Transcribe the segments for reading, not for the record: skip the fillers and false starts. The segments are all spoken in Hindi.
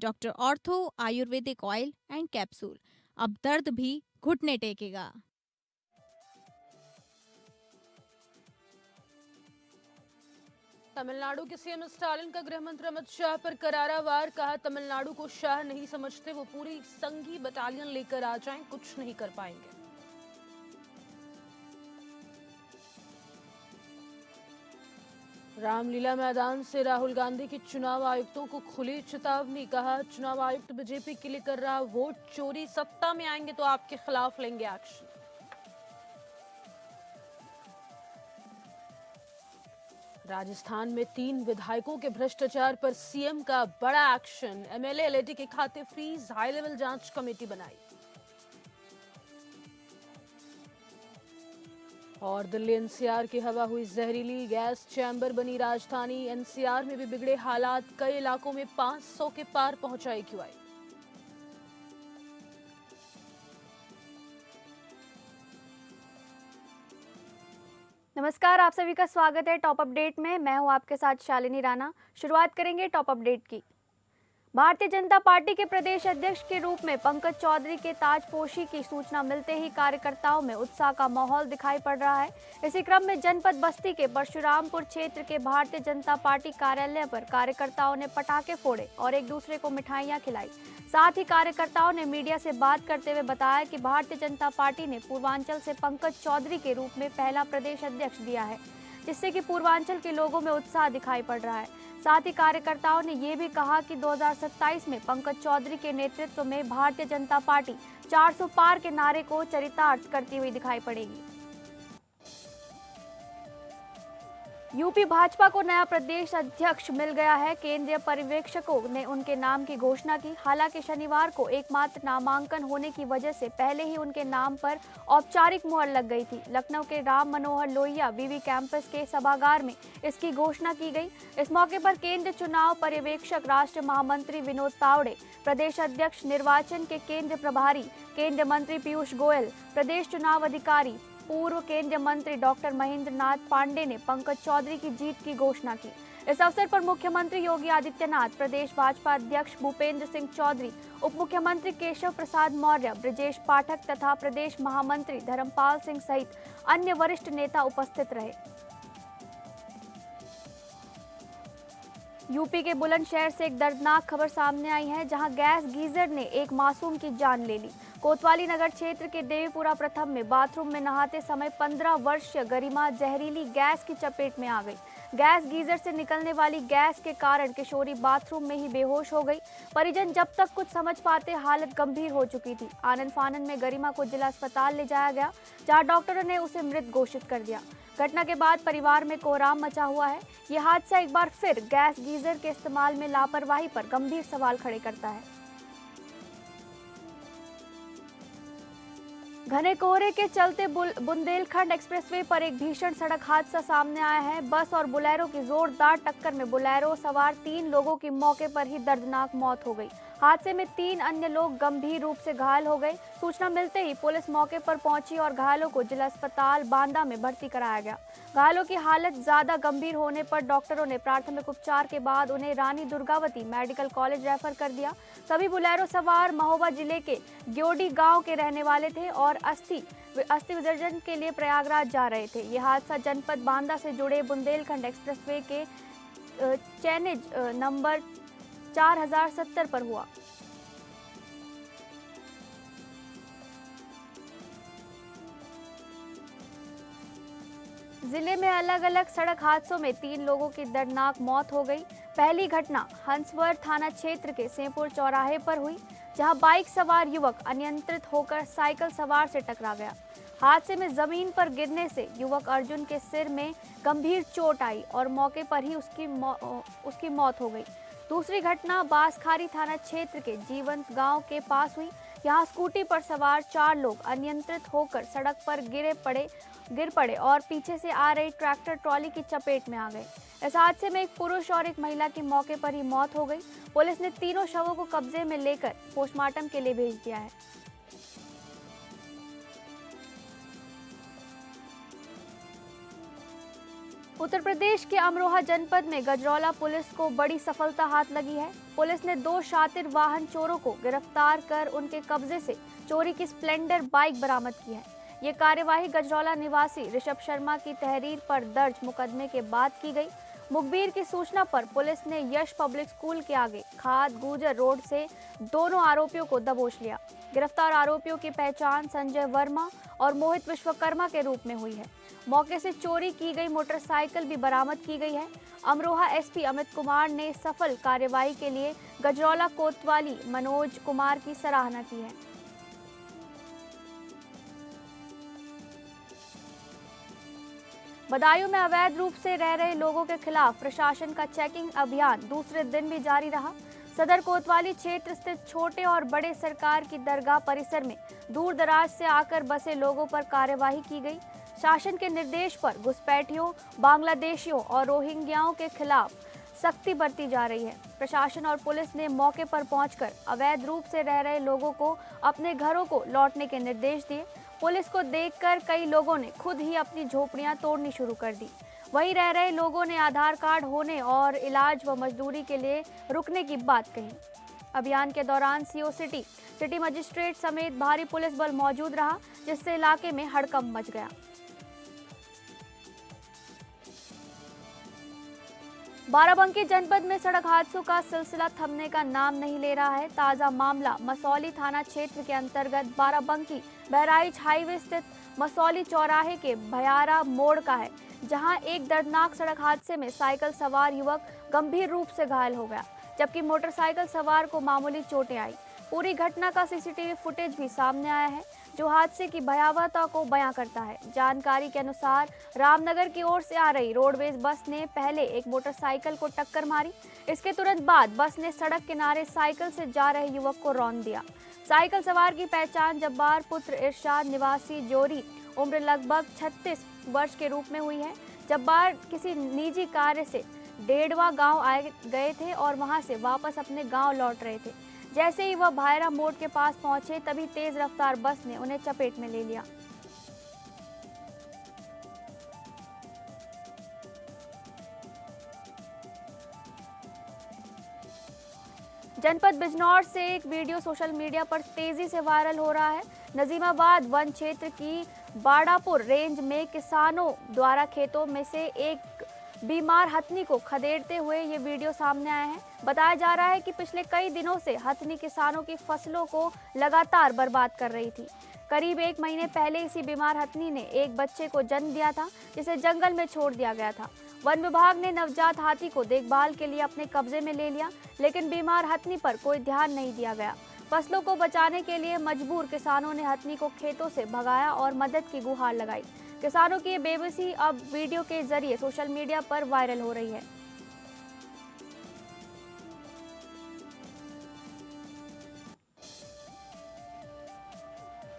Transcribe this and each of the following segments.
Doctor ortho Ayurvedic oil and capsule. अब दर्द भी घुटने टेकेगा। तमिलनाडु के सीएम स्टालिन का गृह मंत्री अमित शाह पर करारा वार। कहा, तमिलनाडु को शाह नहीं समझते, वो पूरी संघी बटालियन लेकर आ जाएं, कुछ नहीं कर पाएंगे। रामलीला मैदान से राहुल गांधी की चुनाव आयुक्तों को खुली चेतावनी। कहा, चुनाव आयुक्त बीजेपी के लिए कर रहा वोट चोरी, सत्ता में आएंगे तो आपके खिलाफ लेंगे एक्शन। राजस्थान में 3 विधायकों के भ्रष्टाचार पर सीएम का बड़ा एक्शन। एमएलए एलएटी के खाते फ्रीज, हाई लेवल जांच कमेटी बनाई। और दिल्ली एनसीआर की हवा हुई जहरीली, गैस चैम्बर बनी राजधानी। एनसीआर में भी बिगड़े हालात, कई इलाकों में 500 के पार पहुंचा एक्यूआई। नमस्कार, आप सभी का स्वागत है टॉप अपडेट में। मैं हूं आपके साथ शालिनी राणा। शुरुआत करेंगे टॉप अपडेट की। भारतीय जनता पार्टी के प्रदेश अध्यक्ष के रूप में पंकज चौधरी के ताजपोशी की सूचना मिलते ही कार्यकर्ताओं में उत्साह का माहौल दिखाई पड़ रहा है। इसी क्रम में जनपद बस्ती के परशुरामपुर क्षेत्र के भारतीय जनता पार्टी कार्यालय पर कार्यकर्ताओं ने पटाखे फोड़े और एक दूसरे को मिठाइयां खिलाई। साथ ही कार्यकर्ताओं ने मीडिया से बात करते हुए बताया कि भारतीय जनता पार्टी ने पूर्वांचल से पंकज चौधरी के रूप में पहला प्रदेश अध्यक्ष दिया है, जिससे कि पूर्वांचल के लोगों में उत्साह दिखाई पड़ रहा है। साथ ही कार्यकर्ताओं ने ये भी कहा कि 2027 में पंकज चौधरी के नेतृत्व में भारतीय जनता पार्टी 400 पार के नारे को चरितार्थ करती हुई दिखाई पड़ेगी। यूपी भाजपा को नया प्रदेश अध्यक्ष मिल गया है। केंद्रीय पर्यवेक्षकों ने उनके नाम की घोषणा की। हालांकि शनिवार को एकमात्र नामांकन होने की वजह से पहले ही उनके नाम पर औपचारिक मुहर लग गई थी। लखनऊ के राम मनोहर लोहिया वीवी कैंपस के सभागार में इसकी घोषणा की गई। इस मौके पर केंद्रीय चुनाव पर्यवेक्षक, राष्ट्रीय महामंत्री विनोद तावड़े, प्रदेश अध्यक्ष निर्वाचन के केंद्र प्रभारी केंद्रीय मंत्री पीयूष गोयल, प्रदेश चुनाव अधिकारी पूर्व केंद्रीय मंत्री डॉक्टर महेंद्र नाथ पांडे ने पंकज चौधरी की जीत की घोषणा की। इस अवसर पर मुख्यमंत्री योगी आदित्यनाथ, प्रदेश भाजपा अध्यक्ष भूपेंद्र सिंह चौधरी, उप मुख्यमंत्री केशव प्रसाद मौर्य, ब्रजेश पाठक तथा प्रदेश महामंत्री धर्मपाल सिंह सहित अन्य वरिष्ठ नेता उपस्थित रहे। यूपी के बुलंदशहर से एक दर्दनाक खबर सामने आई है, जहां गैस गीजर ने एक मासूम की जान ले ली। कोतवाली नगर क्षेत्र के देवीपुरा प्रथम में बाथरूम में नहाते समय 15 वर्षीय गरिमा जहरीली गैस की चपेट में आ गई। गैस गीजर से निकलने वाली गैस के कारण किशोरी बाथरूम में ही बेहोश हो गई। परिजन जब तक कुछ समझ पाते हालत गंभीर हो चुकी थी। आनन फानन में गरिमा को जिला अस्पताल ले जाया गया, जहां डॉक्टरों ने उसे मृत घोषित कर दिया। घटना के बाद परिवार में कोहराम मचा हुआ है। यह हादसा एक बार फिर गैस गीजर के इस्तेमाल में लापरवाही पर गंभीर सवाल खड़े करता है। घने कोहरे के चलते बुंदेलखंड एक्सप्रेसवे पर एक भीषण सड़क हादसा सामने आया है। बस और बोलेरो की जोरदार टक्कर में बोलेरो सवार 3 लोगों की मौके पर ही दर्दनाक मौत हो गई। हादसे में 3 अन्य लोग गंभीर रूप से घायल हो गए। सूचना मिलते ही पुलिस मौके पर पहुंची और घायलों को जिला अस्पताल बांदा में भर्ती कराया गया। घायलों की हालत ज्यादा गंभीर होने पर डॉक्टरों ने प्राथमिक उपचार के बाद उन्हें Rani Durgavati medical college refer कर दिया। सभी बोलेरो सवार महोबा जिले के ग्योडी गांव के रहने वाले थे और अस्थि विसर्जन के लिए प्रयागराज जा रहे थे। यह हादसा जनपद बांदा से जुड़े बुंदेलखंड एक्सप्रेसवे के चैनेज नंबर 4070 पर हुआ। जिले में अलग अलग सड़क हादसों में 3 लोगों की दर्दनाक मौत हो गई। पहली घटना हंसवर थाना क्षेत्र के सेंपुर चौराहे पर हुई, जहां बाइक सवार युवक अनियंत्रित होकर साइकिल सवार से टकरा गया। हादसे में जमीन पर गिरने से युवक अर्जुन के सिर में गंभीर चोट आई और मौके पर ही उसकी मौत हो गई। दूसरी घटना बांसखारी थाना क्षेत्र के जीवंत गांव के पास हुई। यहां स्कूटी पर सवार 4 लोग अनियंत्रित होकर सड़क पर गिर पड़े और पीछे से आ रही ट्रैक्टर ट्रॉली की चपेट में आ गए। इस हादसे में एक पुरुष और एक महिला की मौके पर ही मौत हो गई। पुलिस ने तीनों शवों को कब्जे में लेकर पोस्टमार्टम के लिए भेज दिया है। उत्तर प्रदेश के अमरोहा जनपद में गजरौला पुलिस को बड़ी सफलता हाथ लगी है। पुलिस ने 2 शातिर वाहन चोरों को गिरफ्तार कर उनके कब्जे से चोरी की स्प्लेंडर बाइक बरामद की है। ये कार्यवाही गजरौला निवासी ऋषभ शर्मा की तहरीर पर दर्ज मुकदमे के बाद की गई। मुखबिर की सूचना पर पुलिस ने यश पब्लिक स्कूल के आगे खाद गुजर रोड से दोनों आरोपियों को दबोच लिया। गिरफ्तार आरोपियों की पहचान संजय वर्मा और मोहित विश्वकर्मा के रूप में हुई है। मौके से चोरी की गई मोटरसाइकिल भी बरामद की गई है। अमरोहा एसपी अमित कुमार ने सफल कार्यवाही के लिए गजरौला कोतवाली मनोज कुमार की सराहना की है। बदायूं में अवैध रूप से रह रहे लोगों के खिलाफ प्रशासन का चेकिंग अभियान दूसरे दिन भी जारी रहा। सदर कोतवाली क्षेत्र स्थित छोटे और बड़े सरकार की दरगाह परिसर में दूर दराज से आकर बसे लोगों पर कार्यवाही की गई। शासन के निर्देश पर घुसपैठियों, बांग्लादेशियों और रोहिंग्याओं के खिलाफ सख्ती बरती जा रही है। प्रशासन और पुलिस ने मौके पर पहुंचकर अवैध रूप से रह रहे लोगों को अपने घरों को लौटने के निर्देश दिए। पुलिस को देखकर कई लोगों ने खुद ही अपनी झोपड़ियां तोड़नी शुरू कर दी। वहीं रह रहे लोगों ने आधार कार्ड होने और इलाज व मजदूरी के लिए रुकने की बात कही। अभियान के दौरान सीओ सिटी मजिस्ट्रेट समेत भारी पुलिस बल मौजूद रहा, जिससे इलाके में हड़कंप मच गया। बाराबंकी जनपद में सड़क हादसों का सिलसिला थमने का नाम नहीं ले रहा है। ताजा मामला मसौली थाना क्षेत्र के अंतर्गत बाराबंकी बहराइच हाईवे स्थित मसौली चौराहे के भयारा मोड़ का है, जहां एक दर्दनाक सड़क हादसे में साइकिल सवार युवक गंभीर रूप से घायल हो गया, जबकि मोटरसाइकिल सवार को मामूली चोटें आई। पूरी घटना का सीसीटीवी फुटेज भी सामने आया है, जो हादसे की भयावहता को बयां करता है। जानकारी के अनुसार रामनगर की ओर से आ रही रोडवेज बस ने पहले एक मोटरसाइकिल को टक्कर मारी। इसके तुरंत बाद बस ने सड़क किनारे साइकिल से जा रहे युवक को रौंद दिया। साइकिल सवार की पहचान जब्बार पुत्र इरशाद निवासी जोरी उम्र लगभग 36 वर्ष के रूप में हुई है। जब्बार किसी निजी कार्य से डेढ़वा गांव आए गए थे और वहां से वापस अपने गांव लौट रहे थे। जैसे ही वह भायरा मोड़ के पास पहुंचे, तभी तेज रफ्तार बस ने उन्हें चपेट में ले लिया। जनपद बिजनौर से एक वीडियो सोशल मीडिया पर तेजी से वायरल हो रहा है। नजीमाबाद वन क्षेत्र की बाड़ापुर रेंज में किसानों द्वारा खेतों में से एक बीमार हथनी को खदेड़ते हुए ये वीडियो सामने आया है। बताया जा रहा है कि पिछले कई दिनों से हथनी किसानों की फसलों को लगातार बर्बाद कर रही थी। करीब 1 महीने पहले इसी बीमार हथनी ने एक बच्चे को जन्म दिया था, जिसे जंगल में छोड़ दिया गया था। वन विभाग ने नवजात हाथी को देखभाल के लिए अपने कब्जे में ले लिया, लेकिन बीमार हथनी पर कोई ध्यान नहीं दिया गया। फसलों को बचाने के लिए मजबूर किसानों ने हथनी को खेतों से भगाया और मदद की गुहार लगाई। किसानों की ये बेबसी अब वीडियो के जरिए सोशल मीडिया पर वायरल हो रही है।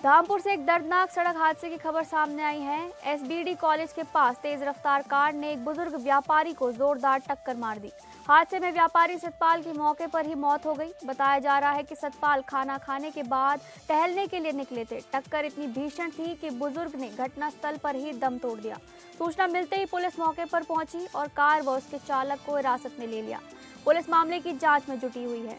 धामपुर से एक दर्दनाक सड़क हादसे की खबर सामने आई है। एसबीडी कॉलेज के पास तेज रफ्तार कार ने एक बुजुर्ग व्यापारी को जोरदार टक्कर मार दी। हादसे में व्यापारी सतपाल की मौके पर ही मौत हो गई। बताया जा रहा है कि सतपाल खाना खाने के बाद टहलने के लिए निकले थे। टक्कर इतनी भीषण थी कि बुजुर्ग ने घटनास्थल पर ही दम तोड़ दिया। सूचना मिलते ही पुलिस मौके पर पहुंची और कार व उसके चालक को हिरासत में ले लिया। पुलिस मामले की जांच में जुटी हुई है।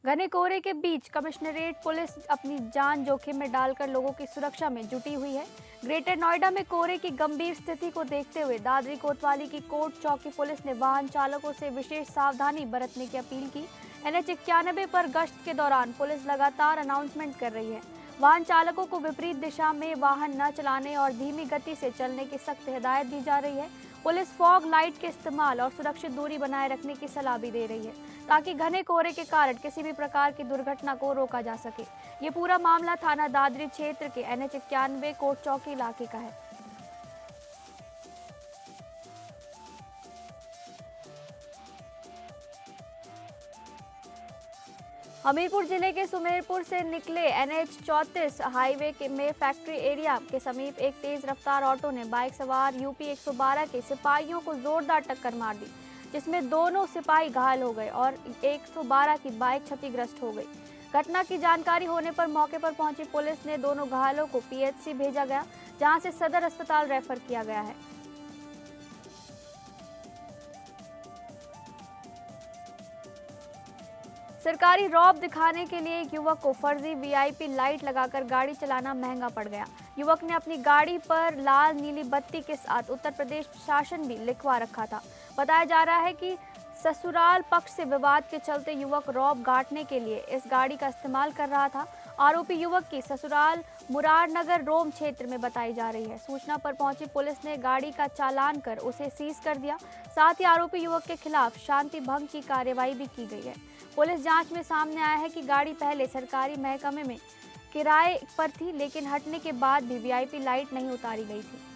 घने कोहरे के बीच कमिश्नरेट पुलिस अपनी जान जोखिम में डालकर लोगों की सुरक्षा में जुटी हुई है। ग्रेटर नोएडा में कोहरे की गंभीर स्थिति को देखते हुए दादरी कोतवाली की कोर्ट चौकी पुलिस ने वाहन चालकों से विशेष सावधानी बरतने की अपील की। NH 91 पर गश्त के दौरान पुलिस लगातार अनाउंसमेंट कर रही है। वाहन चालकों को विपरीत दिशा में वाहन न चलाने और धीमी गति से चलने की सख्त हिदायत दी जा रही है। पुलिस फॉग लाइट के इस्तेमाल और सुरक्षित दूरी बनाए रखने की सलाह भी दे रही है, ताकि घने कोहरे के कारण किसी भी प्रकार की दुर्घटना को रोका जा सके। ये पूरा मामला थाना दादरी क्षेत्र के NH 91 कोर्ट चौकी इलाके का है। हमीरपुर जिले के सुमेरपुर से निकले NH 34 हाईवे में फैक्ट्री एरिया के समीप एक तेज रफ्तार ऑटो ने बाइक सवार यूपी 112 के सिपाहियों को जोरदार टक्कर मार दी, जिसमें दोनों सिपाही घायल हो गए और 112 की बाइक क्षतिग्रस्त हो गई। घटना की जानकारी होने पर मौके पर पहुंची पुलिस ने दोनों घायलों को पीएचसी भेजा गया, जहां से सदर अस्पताल रेफर किया गया है। सरकारी रौब दिखाने के लिए एक युवक को फर्जी वीआईपी लाइट लगाकर गाड़ी चलाना महंगा पड़ गया। युवक ने अपनी गाड़ी पर लाल नीली बत्ती के साथ उत्तर प्रदेश शासन भी लिखवा रखा था। बताया जा रहा है कि ससुराल पक्ष से विवाद के चलते युवक रौब गांठने के लिए इस गाड़ी का इस्तेमाल कर रहा था। आरोपी युवक की ससुराल मुरारनगर रोम क्षेत्र में बताई जा रही है। सूचना पर पहुंची पुलिस ने गाड़ी का चालान कर उसे सीज कर दिया। साथ ही आरोपी युवक के खिलाफ शांति भंग की कार्रवाई भी की गई है। पुलिस जांच में सामने आया है कि गाड़ी पहले सरकारी महकमे में किराए पर थी, लेकिन हटने के बाद भी वीआईपी लाइट नहीं उतारी गई थी।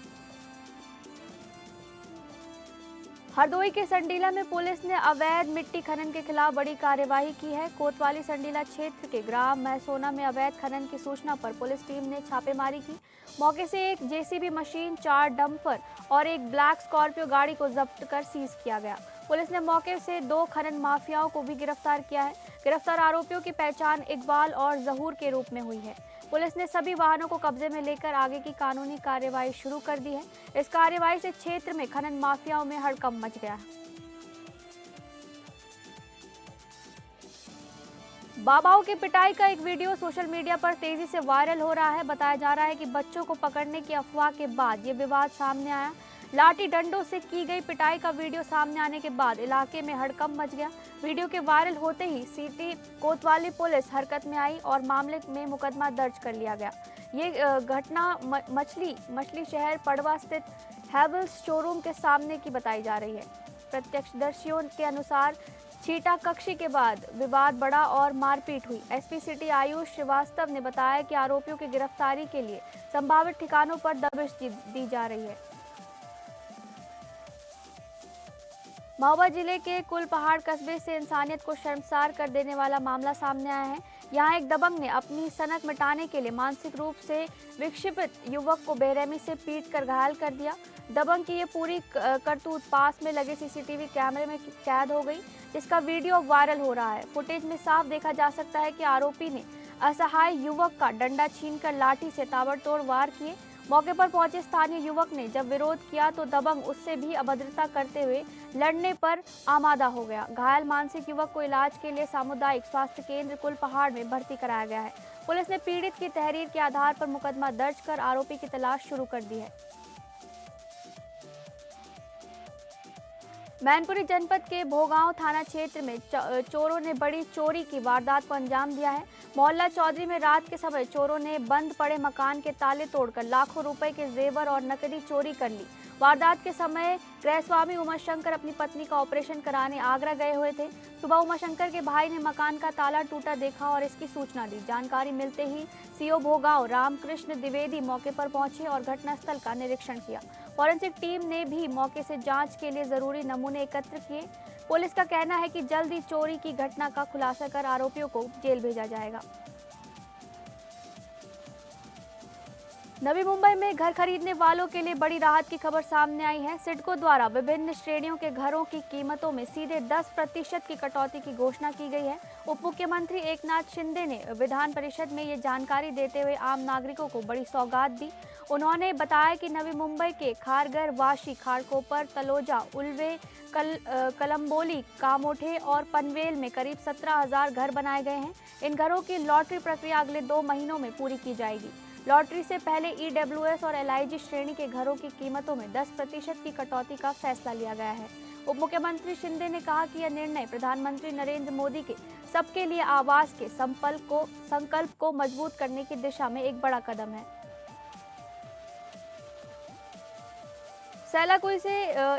हरदोई के संडीला में पुलिस ने अवैध मिट्टी खनन के खिलाफ बड़ी कार्यवाही की है। कोतवाली संडीला क्षेत्र के ग्राम महसोना में अवैध खनन की सूचना पर पुलिस टीम ने छापेमारी की। मौके से एक जेसीबी मशीन, 4 डंपर और एक ब्लैक स्कॉर्पियो गाड़ी को जब्त कर सीज किया गया। पुलिस ने मौके से 2 खनन माफियाओं को भी गिरफ्तार किया है। गिरफ्तार आरोपियों की पहचान इकबाल और जहूर के रूप में हुई है। पुलिस ने सभी वाहनों को कब्जे में लेकर आगे की कानूनी कार्रवाई शुरू कर दी है। इस कार्रवाई से क्षेत्र में खनन माफियाओं में हड़कंप मच गया है। बाबाओं की पिटाई का एक वीडियो सोशल मीडिया पर तेजी से वायरल हो रहा है। बताया जा रहा है कि बच्चों को पकड़ने की अफवाह के बाद ये विवाद सामने आया। लाठी डंडों से की गई पिटाई का वीडियो सामने आने के बाद इलाके में हड़कंप मच गया। वीडियो के वायरल होते ही सिटी कोतवाली पुलिस हरकत में आई और मामले में मुकदमा दर्ज कर लिया गया। ये घटना मछली शहर पड़वा स्थित हैवल्स शोरूम के सामने की बताई जा रही है। प्रत्यक्षदर्शियों के अनुसार छीटा कक्षी के बाद विवाद बढ़ा और मारपीट हुई। एसपी सिटी आयुष श्रीवास्तव ने बताया कि आरोपियों की गिरफ्तारी के लिए संभावित ठिकानों पर दबिश दी जा रही है। महोबा जिले के कुलपहाड़ कस्बे से इंसानियत को शर्मसार कर देने वाला मामला सामने आया है। यहाँ एक दबंग ने अपनी सनक मिटाने के लिए मानसिक रूप से विक्षिप्त युवक को बेरहमी से पीटकर घायल कर दिया। दबंग की ये पूरी करतूत पास में लगे सीसीटीवी कैमरे में कैद हो गई, जिसका वीडियो वायरल हो रहा है। फुटेज में साफ देखा जा सकता है कि आरोपी ने असहाय युवक का डंडा छीनकर लाठी से ताबड़तोड़ वार किए। मौके पर पहुंचे स्थानीय युवक ने जब विरोध किया तो दबंग उससे भी अभद्रता करते हुए लड़ने पर आमादा हो गया। घायल मानसिक युवक को इलाज के लिए सामुदायिक स्वास्थ्य केंद्र कुलपहाड़ में भर्ती कराया गया है। पुलिस ने पीड़ित की तहरीर के आधार पर मुकदमा दर्ज कर आरोपी की तलाश शुरू कर दी है। मैनपुरी जनपद के भोगांव थाना क्षेत्र में चोरों ने बड़ी चोरी की वारदात को अंजाम दिया है। मोहल्ला चौधरी में रात के समय चोरों ने बंद पड़े मकान के ताले तोड़कर लाखों रुपए के जेवर और नकदी चोरी कर ली। वारदात के समय गृहस्वामी उमाशंकर अपनी पत्नी का ऑपरेशन कराने आगरा गए हुए थे। सुबह उमाशंकर के भाई ने मकान का ताला टूटा देखा और इसकी सूचना दी। जानकारी मिलते ही सीओ भोगांव रामकृष्ण द्विवेदी मौके पर पहुंचे और घटनास्थल का निरीक्षण किया। फॉरेंसिक टीम ने भी मौके से जांच के लिए जरूरी नमूने एकत्र किए। पुलिस का कहना है कि जल्द ही चोरी की घटना का खुलासा कर आरोपियों को जेल भेजा जाएगा। नवी मुंबई में घर खरीदने वालों के लिए बड़ी राहत की खबर सामने आई है। सिडको द्वारा विभिन्न श्रेणियों के घरों की कीमतों में सीधे 10% की कटौती की घोषणा की गई है। उप मुख्यमंत्री एकनाथ शिंदे ने विधान परिषद में ये जानकारी देते हुए आम नागरिकों को बड़ी सौगात दी। उन्होंने बताया कि नवी मुंबई के खारगर, वाशी, खाड़कोपर, तलोजा, उल्वे, कलम्बोली, कामोठे और पनवेल में करीब 17,000 घर बनाए गए हैं। इन घरों की लॉटरी प्रक्रिया अगले 2 महीनों में पूरी की जाएगी। लॉटरी से पहले ईडब्ल्यूएस और एलआईजी श्रेणी के घरों की कीमतों में 10% की कटौती का फैसला लिया गया है। उप मुख्यमंत्री शिंदे ने कहा कि यह निर्णय प्रधानमंत्री नरेंद्र मोदी के सबके लिए आवास के संकल्प को मजबूत करने की दिशा में एक बड़ा कदम है। सैलाकुई से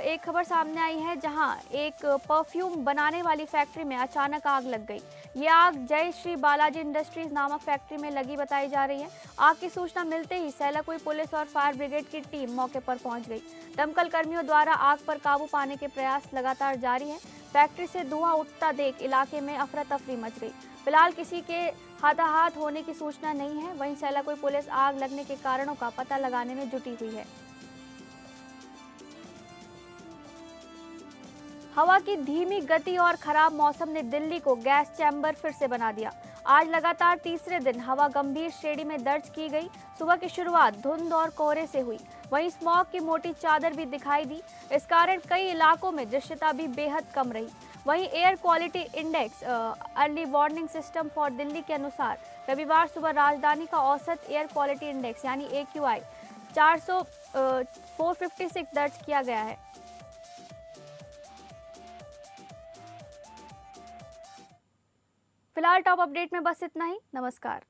एक खबर सामने आई है, जहां एक परफ्यूम बनाने वाली फैक्ट्री में अचानक आग लग गई। ये आग जय श्री बालाजी इंडस्ट्रीज नामक फैक्ट्री में लगी बताई जा रही है। आग की सूचना मिलते ही सैलाकुई पुलिस और फायर ब्रिगेड की टीम मौके पर पहुंच गई। दमकल कर्मियों द्वारा आग पर काबू पाने के प्रयास लगातार जारी है। फैक्ट्री से धुआं उठता देख इलाके में अफरा तफरी मच गई। फिलहाल किसी के हताहत होने की सूचना नहीं है। वहीं सैलाकुई पुलिस आग लगने के कारणों का पता लगाने में जुटी हुई है। हवा की धीमी गति और खराब मौसम ने दिल्ली को गैस चैम्बर फिर से बना दिया। आज लगातार तीसरे दिन हवा गंभीर श्रेणी में दर्ज की गई। सुबह की शुरुआत धुंध और कोहरे से हुई, वहीं स्मॉग की मोटी चादर भी दिखाई दी। इस कारण कई इलाकों में दृश्यता भी बेहद कम रही। वहीं air quality index early warning system for Delhi के अनुसार रविवार सुबह राजधानी का औसत एयर क्वालिटी इंडेक्स यानी AQI 456 दर्ज किया गया है। फिलहाल टॉप अपडेट में बस इतना ही। नमस्कार।